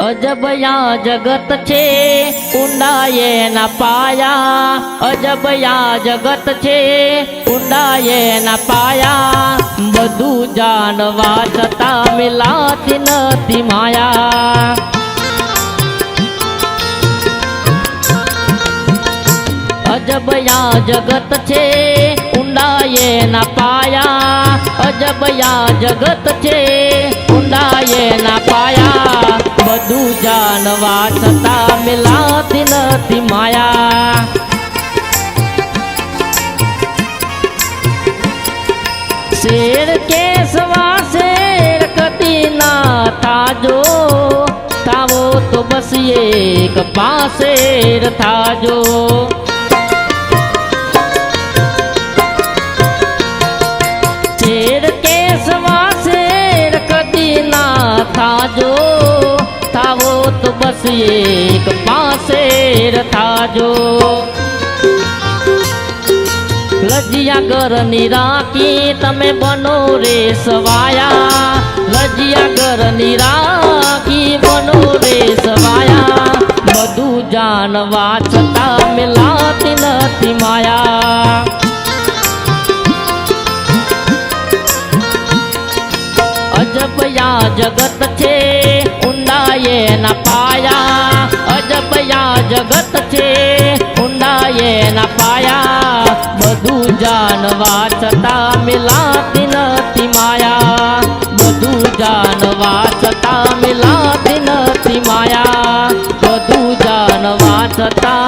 અજબયા જગત છે ઊંડાએ ના પાયા, અજબયા જગત છે ઊંડાએ ના પાયા, બધું જાણવા છતાં મિલાતી નથી માયા. અજબયા જગત છે ઊંડાએ ના પાયા, અજબયા જગત છે ઊંડાએ ના પાયા, બધું જાણવા છતાં મિલાતી નથી માયા. શેર કેસવા શેર કદી ના થાજો, થાવો તો બસ એક પાસેર થાજો. શેર કેસવા શેર કદી ના થાજો, થાવો તો બસ એક પાસેર થાજો. લજિયા ઘરની રાખી તમે બનો રે સવાયા, લજિયા ઘરની રાખી બનો રે સવાયા, બધું જાણવા છતાં મિલાતી નથી માયા. અજબયા જગત છે ઊંડાએ ના પાયા, અજબયા જગત છે ઊંડાએ ના પાયા, બધું જાણવા છતાં મિલાતી નથી માયા, બધું જાણવા છતાં મિલાતી નથી માયા, બધું જાણવા છતાં